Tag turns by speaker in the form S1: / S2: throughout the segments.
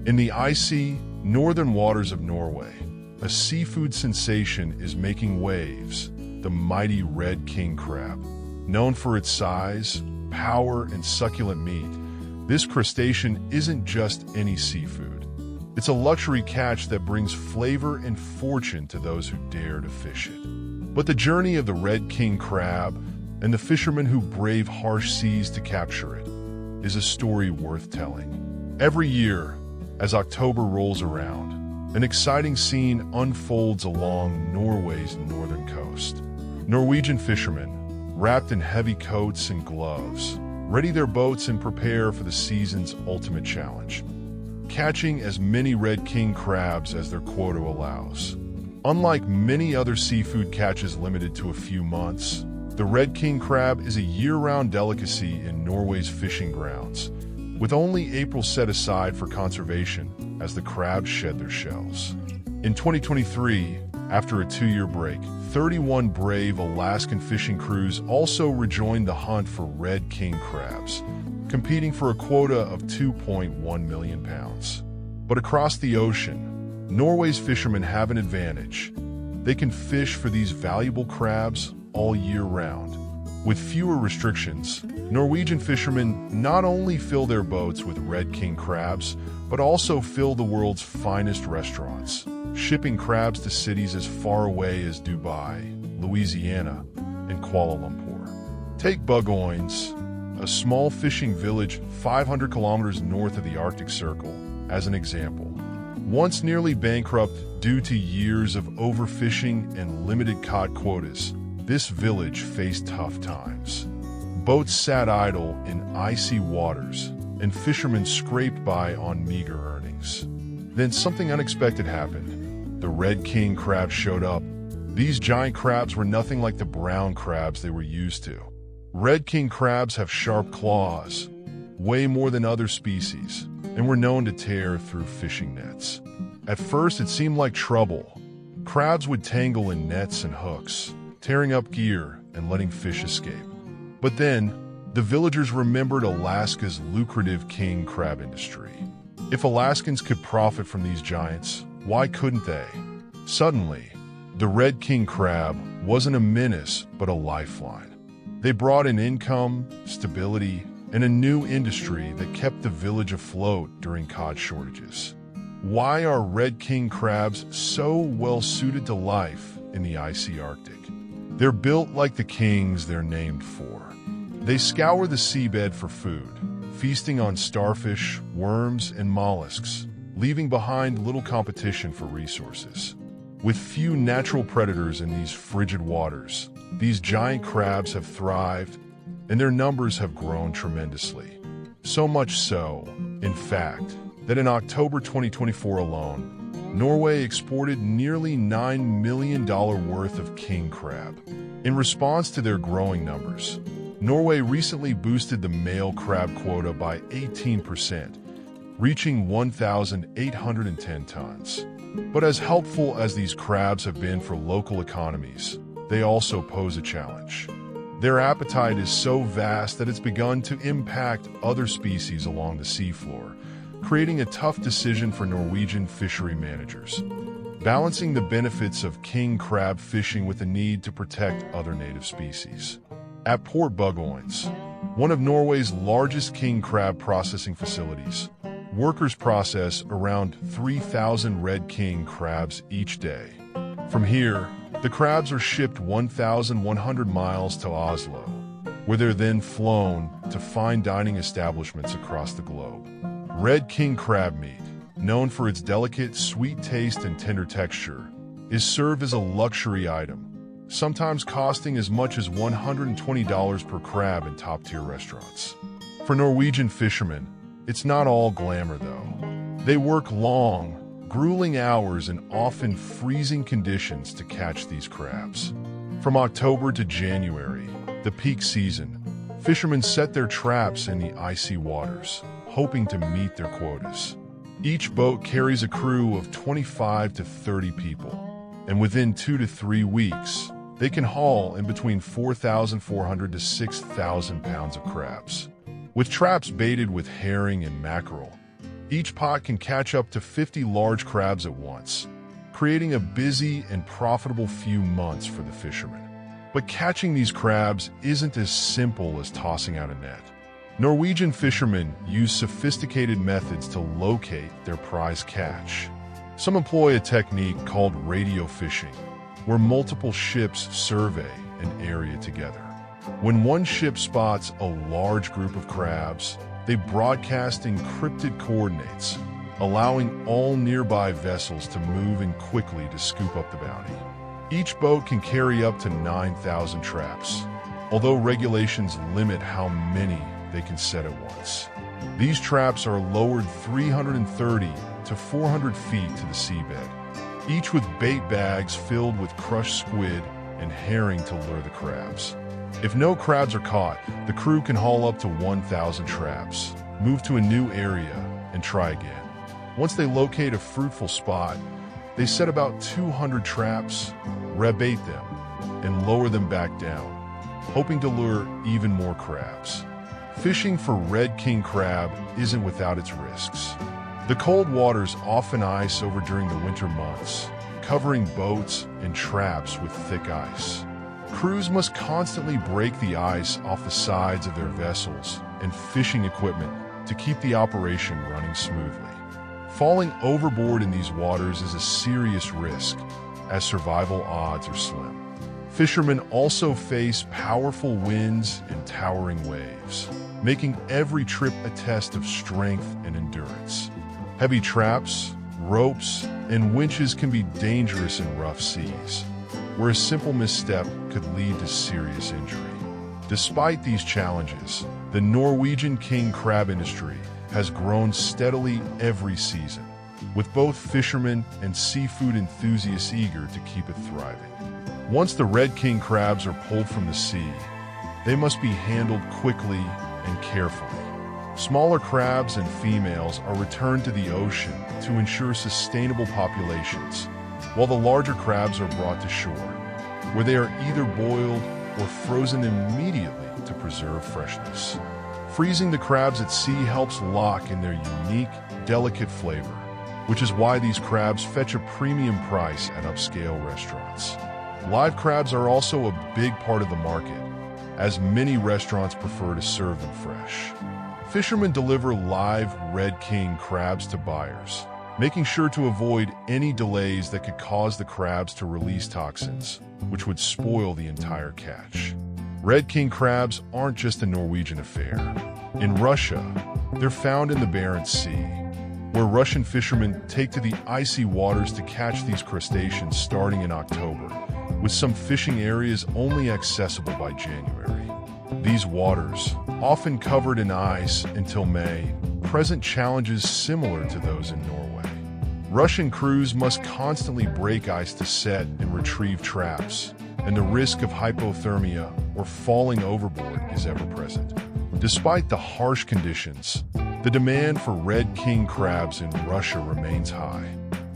S1: In the icy, northern waters of Norway, a seafood sensation is making waves, the mighty red king crab. Known for its size, power, and succulent meat, this crustacean isn't just any seafood. It's a luxury catch that brings flavor and fortune to those who dare to fish it. But the journey of the red king crab and the fishermen who brave harsh seas to capture it is a story worth telling. Every year, as October rolls around, an exciting scene unfolds along Norway's northern coast. Norwegian fishermen, wrapped in heavy coats and gloves, ready their boats and prepare for the season's ultimate challenge, catching as many red king crabs as their quota allows. Unlike many other seafood catches limited to a few months, the red king crab is a year-round delicacy in Norway's fishing grounds, with only April set aside for conservation as the crabs shed their shells. In 2023, after a 2-year break, 31 brave Alaskan fishing crews also rejoined the hunt for red king crabs, competing for a quota of 2.1 million pounds. But across the ocean, Norway's fishermen have an advantage. They can fish for these valuable crabs all year round. With fewer restrictions, Norwegian fishermen not only fill their boats with red king crabs, but also fill the world's finest restaurants, shipping crabs to cities as far away as Dubai, Louisiana, and Kuala Lumpur. Take Bugøynes, a small fishing village 500 kilometers north of the Arctic Circle, as an example. Once nearly bankrupt due to years of overfishing and limited cod quotas, this village faced tough times. Boats sat idle in icy waters, and fishermen scraped by on meager earnings. Then something unexpected happened. The red king crab showed up. These giant crabs were nothing like the brown crabs they were used to. Red king crabs have sharp claws, way more than other species, and were known to tear through fishing nets. At first, it seemed like trouble. Crabs would tangle in nets and hooks, tearing up gear and letting fish escape. But then, the villagers remembered Alaska's lucrative king crab industry. If Alaskans could profit from these giants, why couldn't they? Suddenly, the red king crab wasn't a menace, but a lifeline. They brought in income, stability, and a new industry that kept the village afloat during cod shortages. Why are red king crabs so well suited to life in the icy Arctic? They're built like the kings they're named for. They scour the seabed for food, feasting on starfish, worms, and mollusks, leaving behind little competition for resources. With few natural predators in these frigid waters, these giant crabs have thrived, and their numbers have grown tremendously. So much so, in fact, that in October 2024 alone, Norway exported nearly $9 million worth of king crab. In response to their growing numbers, Norway recently boosted the male crab quota by 18%, reaching 1,810 tons. But as helpful as these crabs have been for local economies, they also pose a challenge. Their appetite is so vast that it's begun to impact other species along the seafloor, creating a tough decision for Norwegian fishery managers, balancing the benefits of king crab fishing with the need to protect other native species. At Port Bugøynes, one of Norway's largest king crab processing facilities, workers process around 3,000 red king crabs each day. From here, the crabs are shipped 1,100 miles to Oslo, where they're then flown to fine dining establishments across the globe. Red king crab meat, known for its delicate, sweet taste and tender texture, is served as a luxury item, sometimes costing as much as $120 per crab in top-tier restaurants. For Norwegian fishermen, it's not all glamour though. They work long, grueling hours in often freezing conditions to catch these crabs. From October to January, the peak season, fishermen set their traps in the icy waters, hoping to meet their quotas. Each boat carries a crew of 25 to 30 people, and within 2 to 3 weeks, they can haul in between 4,400 to 6,000 pounds of crabs. With traps baited with herring and mackerel, Each pot can catch up to 50 large crabs at once, creating a busy and profitable few months for the fishermen. But catching these crabs isn't as simple as tossing out a net. Norwegian fishermen use sophisticated methods to locate their prize catch. Some employ a technique called radio fishing, where multiple ships survey an area together. When one ship spots a large group of crabs, they broadcast encrypted coordinates, allowing all nearby vessels to move in quickly to scoop up the bounty. Each boat can carry up to 9,000 traps, although regulations limit how many they can set at once. These traps are lowered 330 to 400 feet to the seabed, each with bait bags filled with crushed squid and herring to lure the crabs. If no crabs are caught, the crew can haul up to 1,000 traps, move to a new area, and try again. Once they locate a fruitful spot, they set about 200 traps, rebait them, and lower them back down, hoping to lure even more crabs. Fishing for red king crab isn't without its risks. The cold waters often ice over during the winter months, covering boats and traps with thick ice. Crews must constantly break the ice off the sides of their vessels and fishing equipment to keep the operation running smoothly. Falling overboard in these waters is a serious risk, as survival odds are slim. Fishermen also face powerful winds and towering waves, making every trip a test of strength and endurance. Heavy traps, ropes, and winches can be dangerous in rough seas, where a simple misstep could lead to serious injury. Despite these challenges, the Norwegian king crab industry has grown steadily every season, with both fishermen and seafood enthusiasts eager to keep it thriving. Once the red king crabs are pulled from the sea, they must be handled quickly and carefully. Smaller crabs and females are returned to the ocean to ensure sustainable populations, while the larger crabs are brought to shore, where they are either boiled or frozen immediately to preserve freshness. Freezing the crabs at sea helps lock in their unique, delicate flavor, which is why these crabs fetch a premium price at upscale restaurants. Live crabs are also a big part of the market, as many restaurants prefer to serve them fresh. Fishermen deliver live red king crabs to buyers, making sure to avoid any delays that could cause the crabs to release toxins, which would spoil the entire catch. Red king crabs aren't just a Norwegian affair. In Russia, they're found in the Barents Sea, where Russian fishermen take to the icy waters to catch these crustaceans starting in October, with some fishing areas only accessible by January. These waters, often covered in ice until May, present challenges similar to those in Norway. Russian crews must constantly break ice to set and retrieve traps, and the risk of hypothermia or falling overboard is ever present. Despite the harsh conditions, the demand for red king crabs in Russia remains high.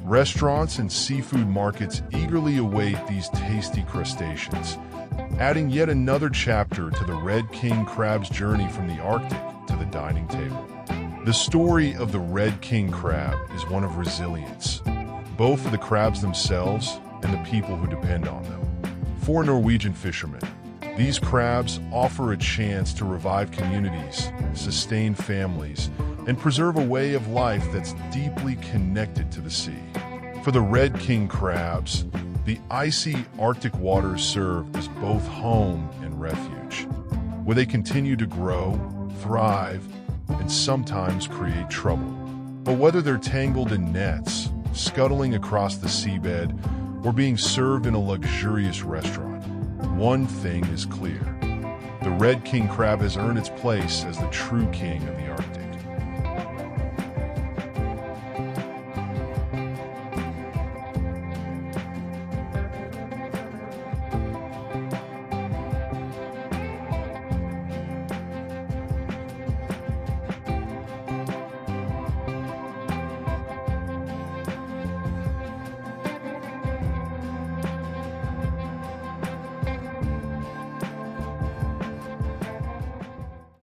S1: Restaurants and seafood markets eagerly await these tasty crustaceans, adding yet another chapter to the red king crab's journey from the Arctic to the dining table. The story of the red king crab is one of resilience, both for the crabs themselves and the people who depend on them. For Norwegian fishermen, these crabs offer a chance to revive communities, sustain families, and preserve a way of life that's deeply connected to the sea. For the red king crabs, the icy Arctic waters serve as both home and refuge, where they continue to grow, thrive, and sometimes create trouble. But whether they're tangled in nets, scuttling across the seabed, or being served in a luxurious restaurant, one thing is clear. The red king crab has earned its place as the true king of the Arctic.